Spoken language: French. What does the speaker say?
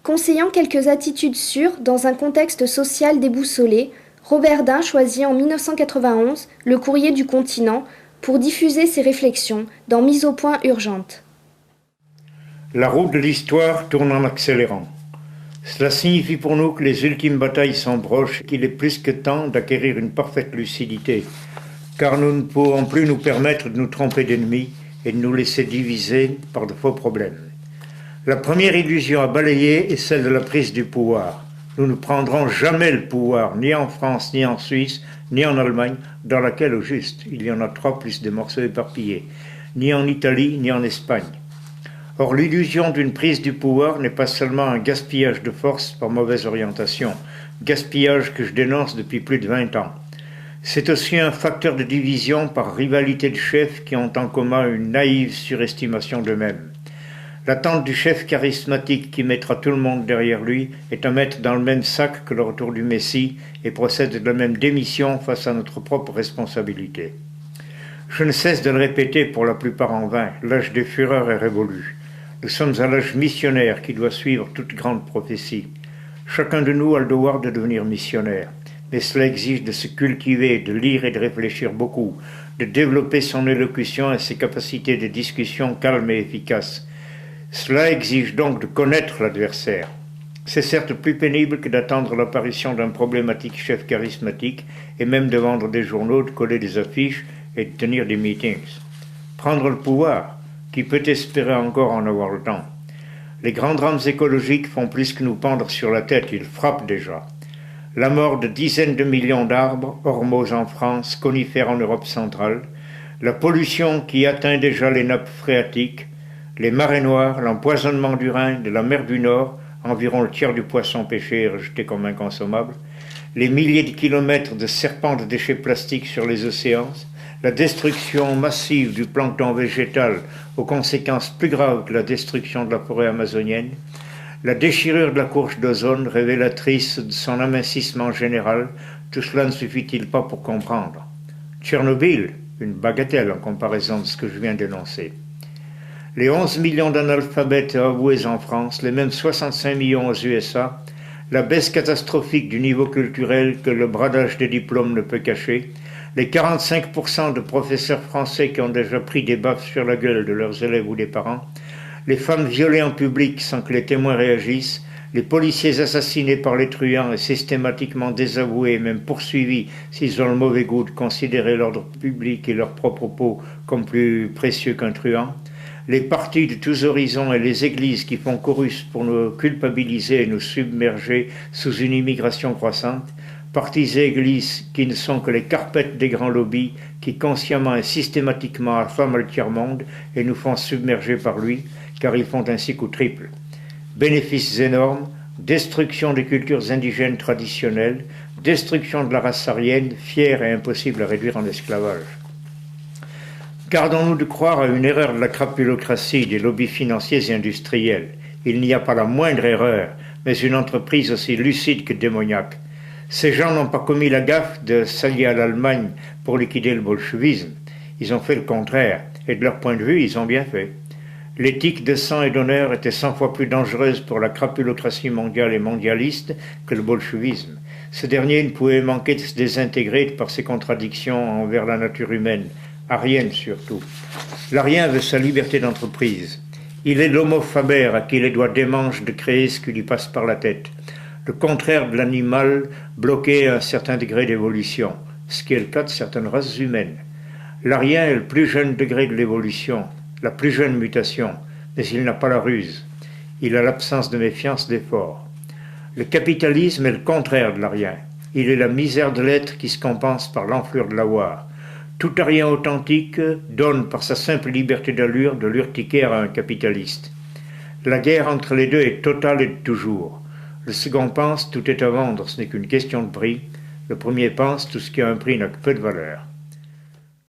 Conseillant quelques attitudes sûres dans un contexte social déboussolé, Robert Dain choisit en 1991 le Courrier du Continent pour diffuser ses réflexions dans Mise au point urgente. La roue de l'histoire tourne en accélérant. Cela signifie pour nous que les ultimes batailles sont proches et qu'il est plus que temps d'acquérir une parfaite lucidité, car nous ne pouvons plus nous permettre de nous tromper d'ennemis et de nous laisser diviser par de faux problèmes. La première illusion à balayer est celle de la prise du pouvoir. Nous ne prendrons jamais le pouvoir, ni en France, ni en Suisse, ni en Allemagne, dans laquelle au juste il y en a 3 plus des morceaux éparpillés, ni en Italie, ni en Espagne. Or, l'illusion d'une prise du pouvoir n'est pas seulement un gaspillage de force par mauvaise orientation, gaspillage que je dénonce depuis plus de 20 ans. C'est aussi un facteur de division par rivalité de chefs qui ont en commun une naïve surestimation d'eux-mêmes. L'attente du chef charismatique qui mettra tout le monde derrière lui est à mettre dans le même sac que le retour du Messie et procède de la même démission face à notre propre responsabilité. Je ne cesse de le répéter pour la plupart en vain, l'âge des fureurs est révolu. Nous sommes à l'âge missionnaire qui doit suivre toute grande prophétie. Chacun de nous a le devoir de devenir missionnaire, mais cela exige de se cultiver, de lire et de réfléchir beaucoup, de développer son élocution et ses capacités de discussion calmes et efficaces. Cela exige donc de connaître l'adversaire. C'est certes plus pénible que d'attendre l'apparition d'un problématique chef charismatique et même de vendre des journaux, de coller des affiches et de tenir des meetings. Prendre le pouvoir, qui peut espérer encore en avoir le temps. Les grands drames écologiques font plus que nous pendre sur la tête, ils frappent déjà. La mort de dizaines de millions d'arbres, ormos en France, conifères en Europe centrale, la pollution qui atteint déjà les nappes phréatiques, les marées noires, l'empoisonnement du Rhin, de la mer du Nord, environ le tiers du poisson pêché est rejeté comme inconsommable, les milliers de kilomètres de serpents de déchets plastiques sur les océans, la destruction massive du plancton végétal aux conséquences plus graves que la destruction de la forêt amazonienne, la déchirure de la couche d'ozone révélatrice de son amincissement général, tout cela ne suffit-il pas pour comprendre? Tchernobyl, une bagatelle en comparaison de ce que je viens d'énoncer. Les 11 millions d'analphabètes avoués en France, les mêmes 65 millions aux USA, la baisse catastrophique du niveau culturel que le bradage des diplômes ne peut cacher, les 45% de professeurs français qui ont déjà pris des baffes sur la gueule de leurs élèves ou des parents, les femmes violées en public sans que les témoins réagissent, les policiers assassinés par les truands et systématiquement désavoués et même poursuivis s'ils ont le mauvais goût de considérer l'ordre public et leur propre peau comme plus précieux qu'un truand, les partis de tous horizons et les églises qui font chorus pour nous culpabiliser et nous submerger sous une immigration croissante, partis et églises qui ne sont que les carpettes des grands lobbies qui consciemment et systématiquement affament le tiers-monde et nous font submerger par lui, car ils font ainsi coup triple. Bénéfices énormes, destruction des cultures indigènes traditionnelles, destruction de la race aryenne, fière et impossible à réduire en esclavage. Gardons-nous de croire à une erreur de la crapulocratie des lobbies financiers et industriels. Il n'y a pas la moindre erreur, mais une entreprise aussi lucide que démoniaque. Ces gens n'ont pas commis la gaffe de s'allier à l'Allemagne pour liquider le bolchevisme. Ils ont fait le contraire, et de leur point de vue, ils ont bien fait. L'éthique de sang et d'honneur était 100 fois plus dangereuse pour la crapulocratie mondiale et mondialiste que le bolchevisme. Ce dernier ne pouvait manquer de se désintégrer par ses contradictions envers la nature humaine, aryenne surtout. L'arien veut sa liberté d'entreprise. Il est l'homo faber à qui les doigts démangent de créer ce qui lui passe par la tête. Le contraire de l'animal bloqué à un certain degré d'évolution, ce qui est le cas de certaines races humaines. L'arien est le plus jeune degré de l'évolution, la plus jeune mutation, mais il n'a pas la ruse. Il a l'absence de méfiance d'effort. Le capitalisme est le contraire de l'arien. Il est la misère de l'être qui se compense par l'enflure de l'avoir. Tout arien authentique donne par sa simple liberté d'allure de l'urticaire à un capitaliste. La guerre entre les deux est totale et de toujours. Le second pense tout est à vendre, ce n'est qu'une question de prix. Le premier pense tout ce qui a un prix n'a que peu de valeur.